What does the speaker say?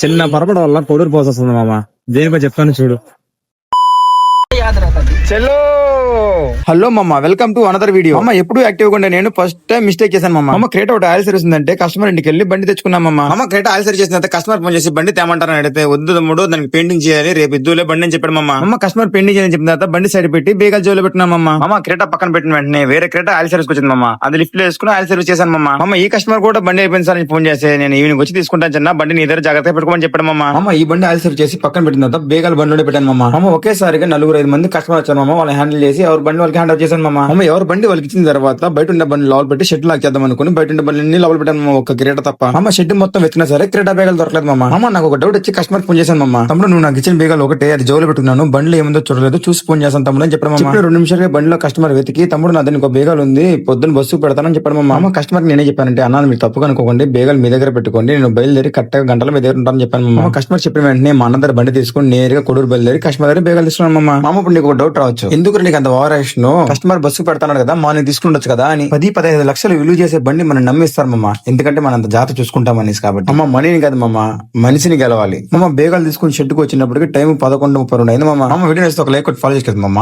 చిన్న పొరపడ వల్ల కొడూరు పోసొస్తుంది మామ. దేనిపై చెప్తాను చూడు. చెల్లో హలో మమ్మ, వెల్కమ్ టు అనదర్ వీడియో. అమ్మ ఎప్పుడు యాక్టివ్ గా ఉండే నేను ఫస్ట్ టైం మిస్టేక్ చేశాను మమ్మ. అమ్మ క్రేటా ఒకటి ఆయిల్ సర్వీస్ ఉందంటే కస్టమర్ ఇంటికి వెళ్ళి బండి తెచ్చుకున్నామమ్మ. అమ్మ క్రేటా ఆయిల్ సర్వీస్ చేసిన కస్టమర్ ఫోన్ చేసి బండి తేమంటారని అడిగితే వద్దు తమ్ముడు దానికి పెయింటింగ్ చేయాలి, రేపు ఇద్దులే బండి అని చెప్పాడు మమ్మ. అమ్మ కస్టమర్ పెయింటింగ్ చేయని చెప్పిన తర్వాత బండి సైడ్ పెట్టి బేగాలు జోలో పెట్టినామమ్మ. అమ్మ క్రేటా పక్కన పెట్టిన వెంటనే వేరే క్రేటా ఆయిల్ సర్వీస్ వచ్చింది మమ్మ. అది లిఫ్ట్ లో వేసుకుని ఆయిల్ సర్వీస్ చేశాను మమ్మ. అమ్మ ఈ కస్టమర్ కూడా బండి అయిపోయింది సార్ అని ఫోన్ చేస్తే నేను ఈవినింగ్ వచ్చి తీసుకుంటాను చిన్న బండి నీ దగ్గర జాగ్రత్తగా పెట్టుకోమని చెప్పాడు మమ్మ. అమ్మ ఈ బండి ఆయిల్ సర్వీస్ చేసి పక్కన పెట్టిన తర్వాత బేగాలు బండిలో పెట్టాను మమ్మ. అమ్మ ఒకేసారిగా 4-5 మంది కస్టమర్ వచ్చారు మమ్మ. వాళ్ళని హ్యాండిల్ చేసి ఎవరి బండి వాళ్ళకి హ్యాండ్ చేశాను మమ్మ. అమ్మ ఎవరు బండి వాళ్ళకి ఇచ్చిన తర్వాత బయట ఉన్న బండి లోపల పెట్టి షెడ్ లాక్ చేద్దాం అనుకుని బయట ఉన్న బండి లోపల పెట్టాను ఒక క్రేటా తప్ప. అమ్మ షెడ్ మొత్తం వెతికినా సరే క్రేటా బేగాలు దొరకలేదు మమ్మ. అమ్మ నాకు ఒక డౌట్ వచ్చి కస్టమర్ ఫోన్ చేశాను మమ్మ. తమ్ముడు నువ్వు నాకు ఇచ్చిన బేగాలు ఒకటే, అది జోలో పెట్టుకున్నాను, బండిలో ఏముందో చూడలేదు, చూసి ఫోన్ చేస్తాను తమ్ముడు అని చెప్పాడు మమ్మ. 2 నిమిషాలుగా బండిలో కస్టమర్ వెతికి తమ్ముడు నా దానికి ఒక బేగాలు ఉంది, పొద్దున్న బస్సు పెడతానని చెప్పాడు మమ్మ. అమ్మ కస్టమర్ నేనే చెప్పానంటే అన్న మీరు తప్పుగా అనుకోండి, బేగాలు మీ దగ్గర పెట్టుకోండి, నేను బయలుదేరి కరెక్ట్గా గంటల మీ దగ్గర ఉంటానని చెప్పాను మమ్మ. కస్టమర్ చెప్పిన వెంటనే మా అన్న దగ్గర బండి తీసుకుని నేరుగా కొడూరు బయలుదేరి కస్టమర్ దగ్గర బేగాలు తీసుకున్నాను మమ్మ. మామ ఇప్పుడు నీకు ఒక డౌట్ రావచ్చు, ఎందుకు నీకు అంత ఓవరాక్షన్, కస్టమర్ బస్సు పెడతాడు కదా మార్నింగ్ తీసుకుండొచ్చు కదా అని. 10-15 లక్షలు విలువ చేసే బండి మనం నమ్మిస్తారు మమ్మ, ఎందుకంటే మనం అంత జాగ్రత్త చూసుకుంటాం అనేసి. కాబట్టి అమ్మ మనీని కాదు మమ్మ, మనిషిని గెలవాలి. మమ్మ బేగాలు తీసుకుని షెడ్కి వచ్చినప్పటికి టైం 11:32 అయింది మమ్మ. వీడియో ఒక లైక్ ఫాలో చేసుకోవచ్చు మమ్మ.